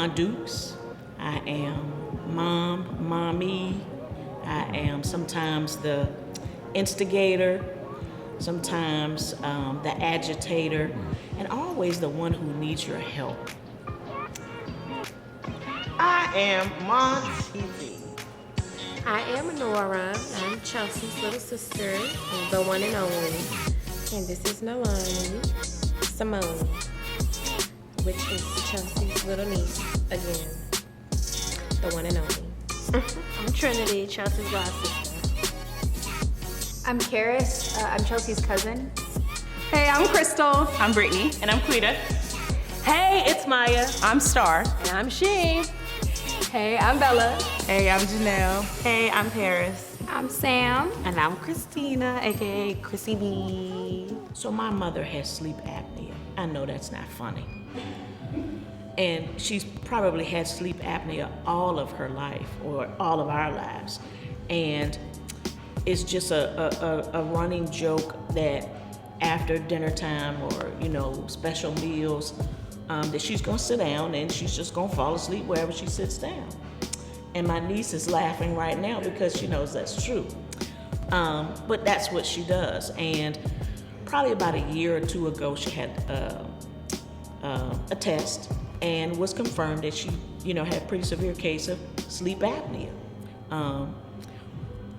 Dukes. I am mommy. I am sometimes the instigator, sometimes the agitator, and always the one who needs your help. I am Mom TV. I am Nora. I'm Chelsea's little sister, the one and only. And this is Nalani Simone, which is Chelsea's little niece again. The one and only. I'm Trinity, Chelsea's god sister. I'm Karis. I'm Chelsea's cousin. Hey, I'm Crystal. I'm Brittany. And I'm Quita. Hey, it's Maya. I'm Star. And I'm Sheen. Hey, I'm Bella. Hey, I'm Janelle. Hey, I'm Paris. I'm Sam. And I'm Christina, aka Chrissy B. So my mother has sleep apnea. I know that's not funny. And she's probably had sleep apnea all of her life, or all of our lives. And it's just a running joke that after dinner time or, special meals, that she's gonna sit down and she's just gonna fall asleep wherever she sits down. And my niece is laughing right now because she knows that's true. But that's what she does. And probably about a year or two ago, she had a test and was confirmed that she, had a pretty severe case of sleep apnea.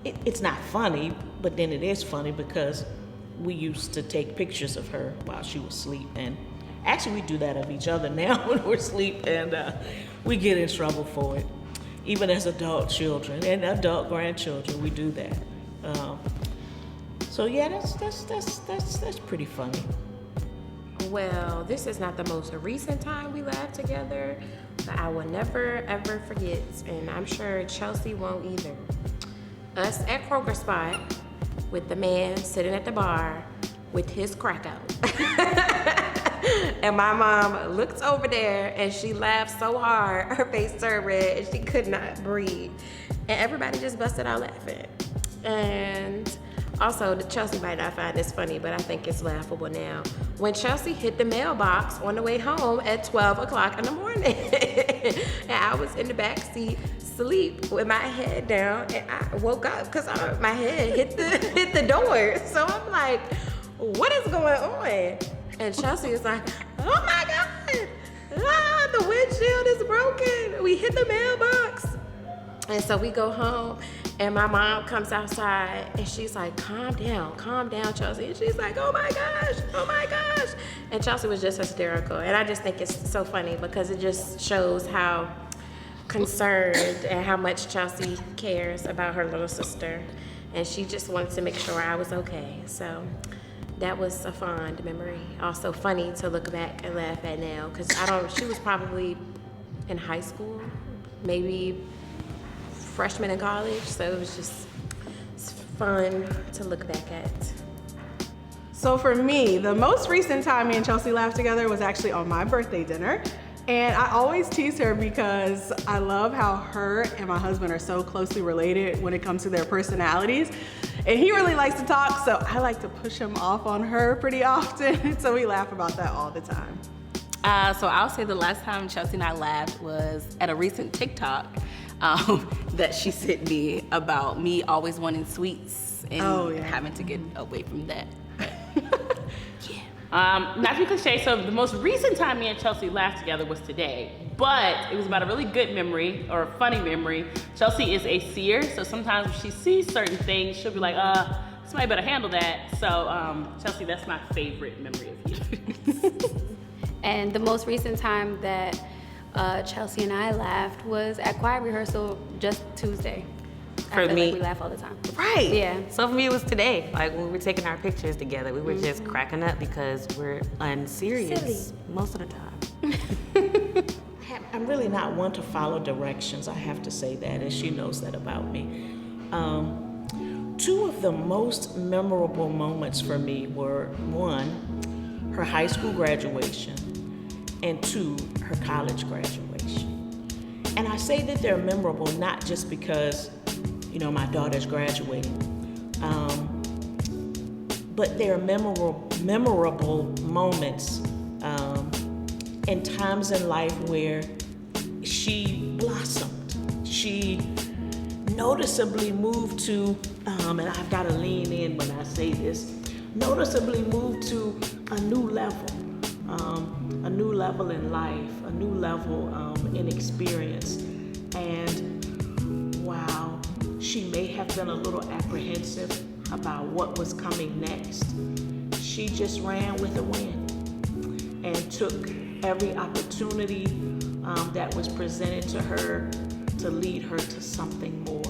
It's not funny, but then it is funny because we used to take pictures of her while she was asleep. And actually, we do that of each other now when we're asleep, and we get in trouble for it. Even as adult children and adult grandchildren, we do that. So yeah, that's pretty funny. Well, this is not the most recent time we laughed together, but I will never ever forget, and I'm sure Chelsea won't either. Us at Kroger Spot with the man sitting at the bar with his crack out. And my mom looked over there and she laughed so hard, her face turned red and she could not breathe. And everybody just busted out laughing. And also, Chelsea might not find this funny, but I think it's laughable now. When Chelsea hit the mailbox on the way home at 12 o'clock in the morning, and I was in the back seat, sleep with my head down, and I woke up because my head hit the door. So I'm like, what is going on? And Chelsea is like, oh my God, the windshield is broken. We hit the mailbox. And so we go home, and my mom comes outside, and she's like, calm down, Chelsea. And she's like, oh my gosh. And Chelsea was just hysterical. And I just think it's so funny because it just shows how concerned and how much Chelsea cares about her little sister. And she just wanted to make sure I was okay. So that was a fond memory. Also funny to look back and laugh at now because she was probably in high school, maybe freshman in college, so it was just fun to look back at. So for me, the most recent time me and Chelsea laughed together was actually on my birthday dinner. And I always tease her because I love how her and my husband are so closely related when it comes to their personalities. And he really likes to talk, so I like to push him off on her pretty often. So we laugh about that all the time. So I'll say the last time Chelsea and I laughed was at a recent TikTok that she sent me about me always wanting sweets and having to get away from that. Not to be cliche, so the most recent time me and Chelsea laughed together was today, but it was about a really good memory or a funny memory. Chelsea is a seer, so sometimes when she sees certain things, she'll be like, somebody better handle that. So Chelsea, that's my favorite memory of you. And the most recent time that Chelsea and I laughed was at choir rehearsal just Tuesday. For me, we laugh all the time. Right. Yeah. So for me, it was today. Like when we were taking our pictures together, we were just cracking up because we're unserious most of the time. I'm really not one to follow directions. I have to say that, and she knows that about me. Two of the most memorable moments for me were, one, her high school graduation, and two, her college graduation. And I say that they're memorable not just because, my daughter's graduating, but they're memorable moments and times in life where, she blossomed. She noticeably moved to, and I've got to lean in when I say this, noticeably moved to a new level in life, a new level in experience. And wow, she may have been a little apprehensive about what was coming next. She just ran with the wind and took every opportunity that was presented to her to lead her to something more.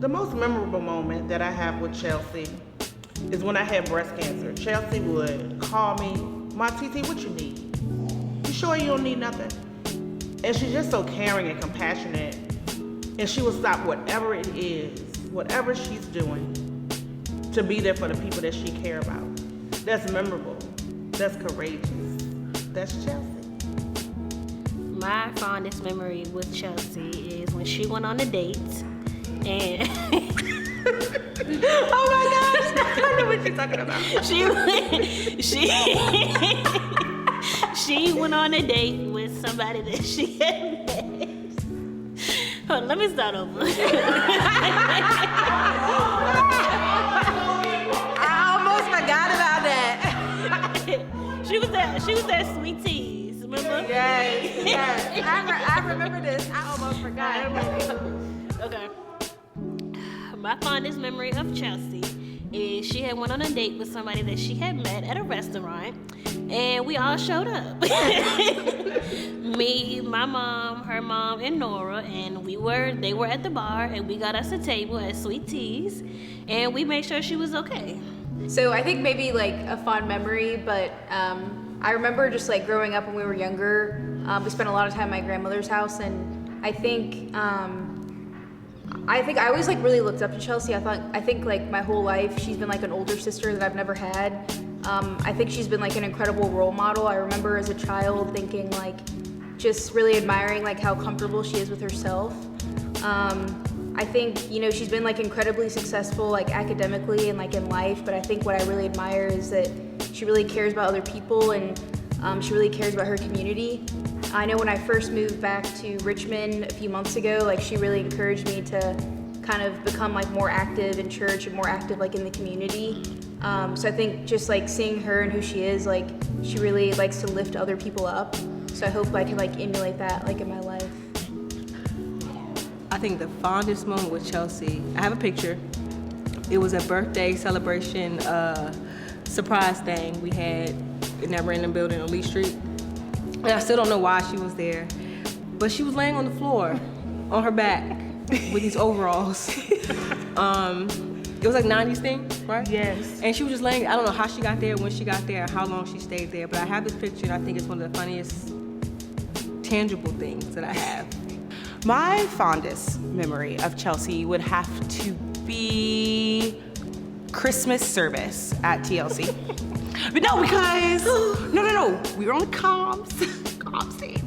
The most memorable moment that I have with Chelsea is when I had breast cancer. Chelsea would call me, "Ma TT, what you need? You sure you don't need nothing?" And she's just so caring and compassionate. And she will stop whatever it is, whatever she's doing, to be there for the people that she care about. That's memorable. That's courageous. That's Chelsea. My fondest memory with Chelsea is when she went on a date and Oh my gosh, I know what you're talking about. she went on a date with somebody that she had met. Hold on, let me start over. I almost forgot about that. She was at Sweet Teas, remember? Yes. I remember this. I almost forgot. Okay. My fondest memory of Chelsea is she had went on a date with somebody that she had met at a restaurant, and we all showed up. Me, my mom, her mom, and Nora, and they were at the bar, and we got us a table at Sweet Teas, and we made sure she was okay. So I think maybe like a fond memory, but I remember just like growing up when we were younger, we spent a lot of time at my grandmother's house, and I think I always like really looked up to Chelsea. I think like my whole life she's been like an older sister that I've never had. I think she's been like an incredible role model. I remember as a child thinking like, just really admiring like how comfortable she is with herself. I think, you know, she's been like incredibly successful like academically and like in life, but I think what I really admire is that she really cares about other people, and she really cares about her community. I know when I first moved back to Richmond a few months ago, like she really encouraged me to kind of become like more active in church and more active like in the community. So I think just like seeing her and who she is, like she really likes to lift other people up. So I hope I can like emulate that like in my life. I think the fondest moment with Chelsea, I have a picture. It was a birthday celebration, surprise thing we had in that random building on Lee Street. And I still don't know why she was there, but she was laying on the floor on her back with these overalls. It was like 90s thing, right? Yes. And she was just laying, I don't know how she got there, when she got there, how long she stayed there, but I have this picture and I think it's one of the funniest tangible things that I have. My fondest memory of Chelsea would have to be Christmas service at TLC. But no, because, no, we were on the comms team.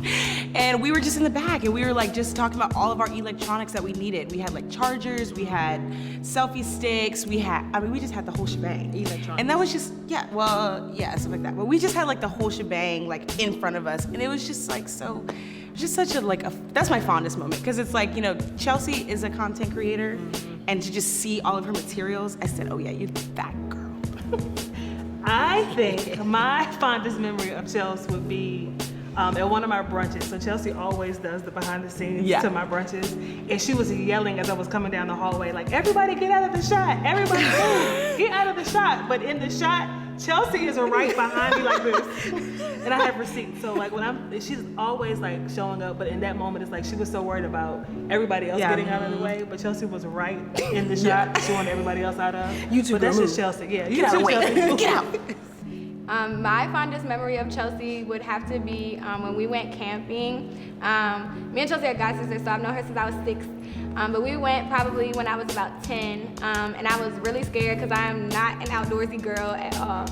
And we were just in the back and we were like just talking about all of our electronics that we needed. We had like chargers, we had selfie sticks, we just had the whole shebang. Electronics. And that was just, stuff like that. But we just had like the whole shebang like in front of us. And it was just like just such a that's my fondest moment, because it's like, you know, Chelsea is a content creator, and to just see all of her materials, I said, oh yeah, you're that girl. I think my fondest memory of Chels would be at one of my brunches. So Chelsea always does the behind the scenes to my brunches, and she was yelling as I was coming down the hallway, like, everybody get out of the shot, everybody move, get out of the shot. But in the shot, Chelsea is right behind me like this, and I have receipts. So like she's always like showing up, but in that moment it's like she was so worried about everybody else getting out of the way, but Chelsea was right in the shot, she wanted everybody else out of. You too, but that's just Chelsea. Yeah, you get too, out, Chelsea. Get out. My fondest memory of Chelsea would have to be when we went camping. Me and Chelsea are god sisters, so I've known her since I was 6. But we went probably when I was about 10, and I was really scared because I am not an outdoorsy girl at all.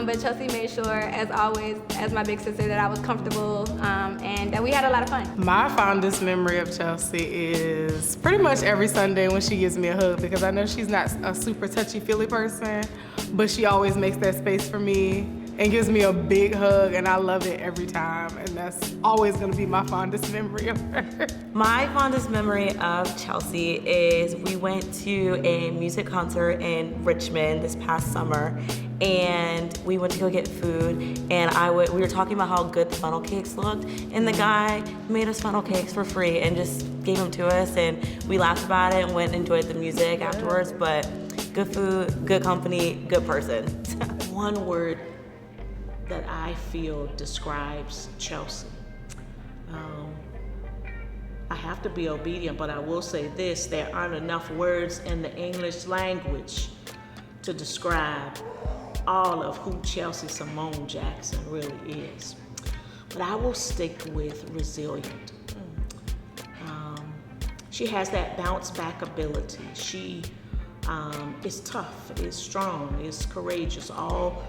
But Chelsea made sure, as always, as my big sister, that I was comfortable and that we had a lot of fun. My fondest memory of Chelsea is pretty much every Sunday when she gives me a hug, because I know she's not a super touchy-feely person, but she always makes that space for me. and gives me a big hug, and I love it every time. And that's always gonna be my fondest memory of her. My fondest memory of Chelsea is we went to a music concert in Richmond this past summer, and we went to go get food, and we were talking about how good the funnel cakes looked, and the guy made us funnel cakes for free and just gave them to us, and we laughed about it and went and enjoyed the music afterwards. But good food, good company, good person. One word that I feel describes Chelsea. I have to be obedient, but I will say this: there aren't enough words in the English language to describe all of who Chelsea Simone Jackson really is. But I will stick with resilient. She has that bounce back ability. She is tough, is strong, is courageous, all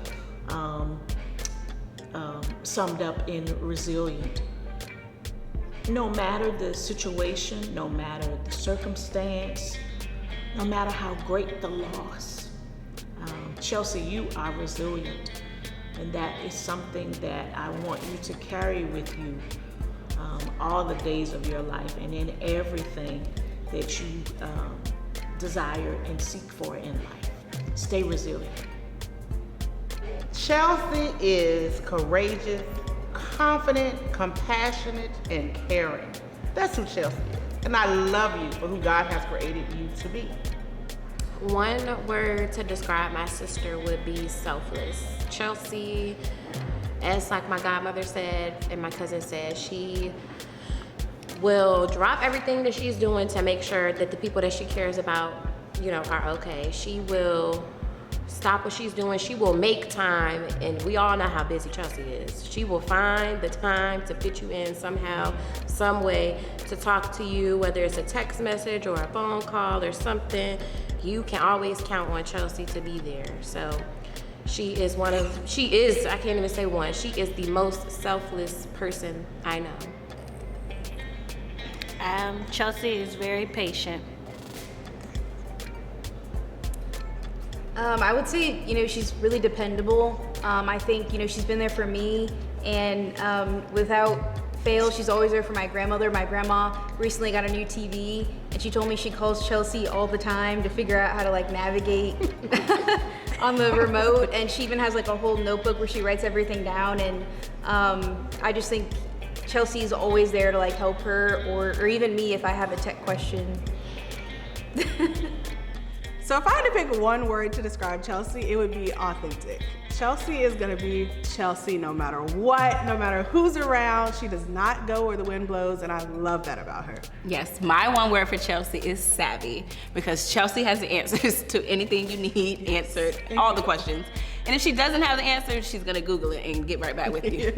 summed up in resilient. No matter the situation, no matter the circumstance, no matter how great the loss, Chelsea, you are resilient. And that is something that I want you to carry with you all the days of your life and in everything that you desire and seek for in life. Stay resilient. Chelsea is courageous, confident, compassionate, and caring. That's who Chelsea is. And I love you for who God has created you to be. One word to describe my sister would be selfless. Chelsea, as like my godmother said and my cousin said, she will drop everything that she's doing to make sure that the people that she cares about, are okay. She will stop what she's doing. She will make time, and we all know how busy Chelsea is. She will find the time to fit you in somehow, some way, to talk to you, whether it's a text message or a phone call or something. You can always count on Chelsea to be there. So she is, I can't even say one, she is the most selfless person I know. Chelsea is very patient. I would say, she's really dependable. I think, she's been there for me, and without fail, she's always there for my grandmother. My grandma recently got a new TV, and she told me she calls Chelsea all the time to figure out how to navigate on the remote, and she even has a whole notebook where she writes everything down. And I just think Chelsea's always there to help her, or even me if I have a tech question. So if I had to pick one word to describe Chelsea, it would be authentic. Chelsea is gonna be Chelsea no matter what, no matter who's around. She does not go where the wind blows, and I love that about her. Yes, my one word for Chelsea is savvy, because Chelsea has the answers to anything you need answered, all the questions. And if she doesn't have the answer, she's gonna Google it and get right back with you.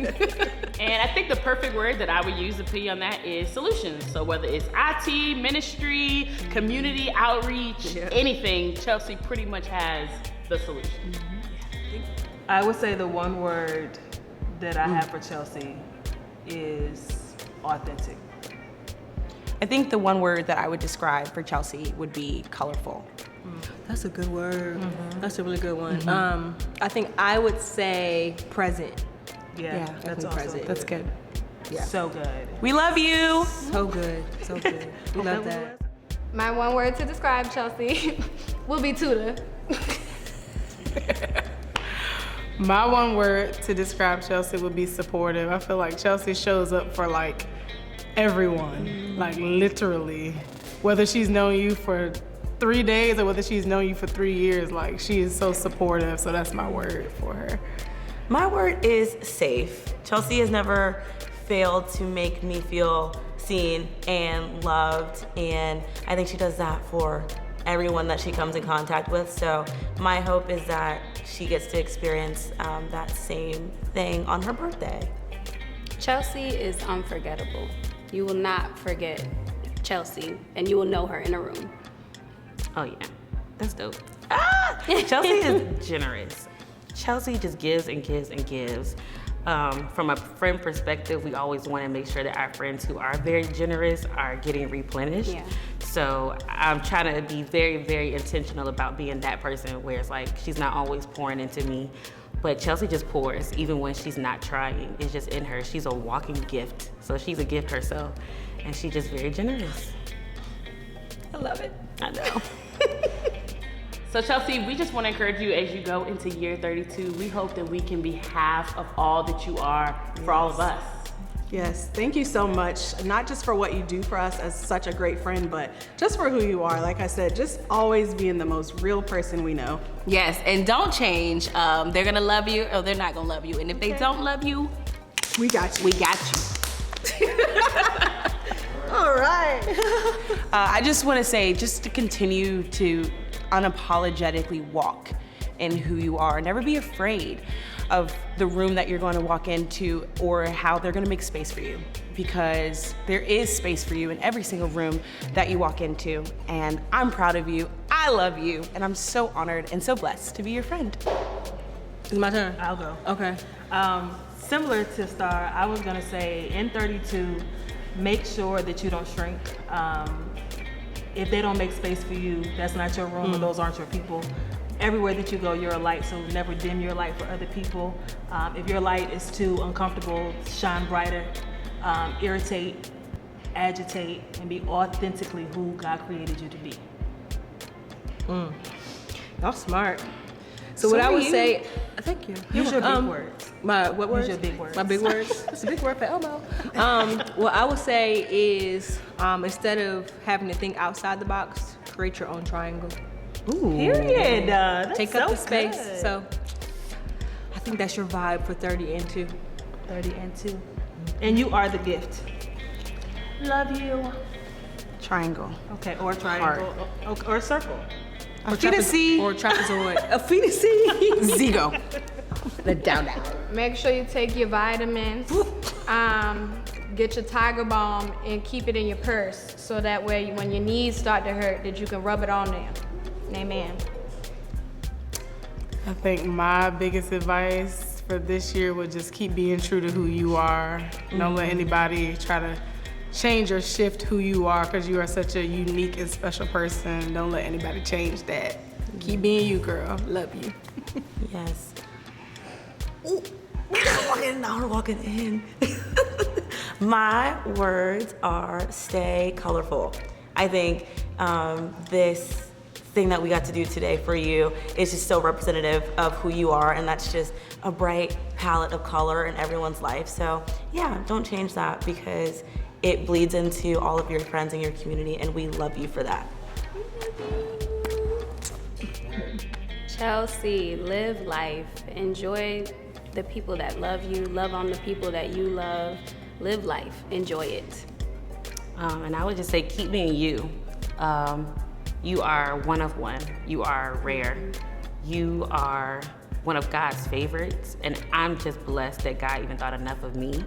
And I think the perfect word that I would use to put you on that is solutions. So whether it's IT, ministry, community outreach, anything, Chelsea pretty much has the solution. I would say the one word that I have for Chelsea is authentic. I think the one word that I would describe for Chelsea would be colorful. That's a good word. That's a really good one. I think I would say present. Yeah, that's also present. That's good. Yeah. So good. We love you. So good. So good. We love that. My one word to describe Chelsea will be Tuda. My one word to describe Chelsea would be supportive. I feel like Chelsea shows up for everyone, literally. Whether she's known you for 3 days or whether she's known you for 3 years, she is so supportive. So that's my word for her. My word is safe. Chelsea has never failed to make me feel seen and loved, and I think she does that for everyone that she comes in contact with. So my hope is that she gets to experience that same thing on her birthday. Chelsea is unforgettable. You will not forget Chelsea, and you will know her in a room. Oh yeah, that's dope. Chelsea is generous. Chelsea just gives and gives and gives. From a friend perspective, we always want to make sure that our friends who are very generous are getting replenished. Yeah. So I'm trying to be very, very intentional about being that person where it's she's not always pouring into me, But Chelsea just pours, even when she's not trying. It's just in her. She's a walking gift. So she's a gift herself. And she's just very generous. I love it. I know. So Chelsea, we just want to encourage you as you go into year 32. We hope that we can be half of all that you are for all of us. Yes, thank you so much. Not just for what you do for us as such a great friend, but just for who you are. Like I said, just always being the most real person we know. Yes, and don't change. They're gonna love you or they're not gonna love you. And if they don't love you, we got you. We got you. All right. I just want to say, just to continue to unapologetically walk in who you are. Never be afraid of the room that you're going to walk into or how they're going to make space for you, because there is space for you in every single room that you walk into. And I'm proud of you. I love you. And I'm so honored and so blessed to be your friend. It's my turn. I'll go. Okay. Similar to Star, I was gonna say in 32, make sure that you don't shrink. If they don't make space for you, that's not your room, or those aren't your people. Everywhere that you go, you're a light, so never dim your light for other people. If your light is too uncomfortable, shine brighter, irritate, agitate, and be authentically who God created you to be. Y'all smart. So what I would say, thank you. Use your big words. My what words? Use your big words. My big words. It's a big word for elbow. What I would say is instead of having to think outside the box, create your own triangle. Ooh. Period. That's Take up so the space. good. So I think that's your vibe for 30 and 2. 30 and 2. And you are the gift. Love you. Triangle. Okay, or triangle, or circle. A fetus C. Or trapezoid. A fetus C. Zigo. Down. Make sure you take your vitamins, get your Tiger Balm, and keep it in your purse so that way when your knees start to hurt, that you can rub it on there. Amen. I think my biggest advice for this year would just keep being true to who you are. Don't let anybody try to change or shift who you are, because you are such a unique and special person. Don't let anybody change that. Keep being you, girl. Love you. Yes. Ooh, walking in. My words are stay colorful. I think this thing that we got to do today for you is just so representative of who you are, and that's just a bright palette of color in everyone's life. So yeah, don't change that, because it bleeds into all of your friends and your community, and we love you for that. Chelsea, live life. Enjoy the people that love you. Love on the people that you love. Live life. Enjoy it. And I would just say keep being you. You are one of one. You are rare. You are one of God's favorites, and I'm just blessed that God even thought enough of me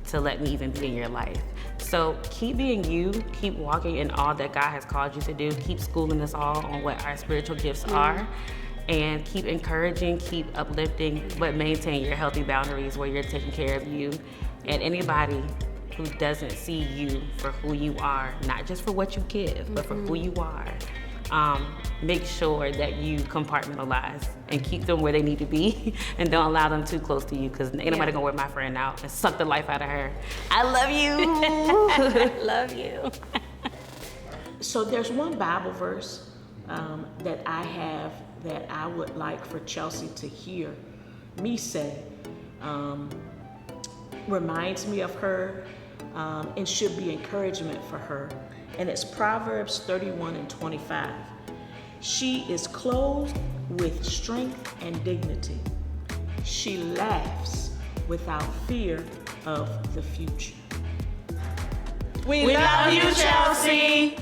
to let me even be in your life. So keep being you, keep walking in all that God has called you to do, keep schooling us all on what our spiritual gifts are, and keep encouraging, keep uplifting, but maintain your healthy boundaries where you're taking care of you. And anybody who doesn't see you for who you are, not just for what you give, but for who you are, make sure that you compartmentalize and keep them where they need to be, and don't allow them too close to you, because ain't nobody gonna wear my friend out and suck the life out of her. I love you. Love you. So there's one Bible verse that I have that I would like for Chelsea to hear me say. Reminds me of her and should be encouragement for her. And it's Proverbs 31:25. She is clothed with strength and dignity. She laughs without fear of the future. We love you, Chelsea.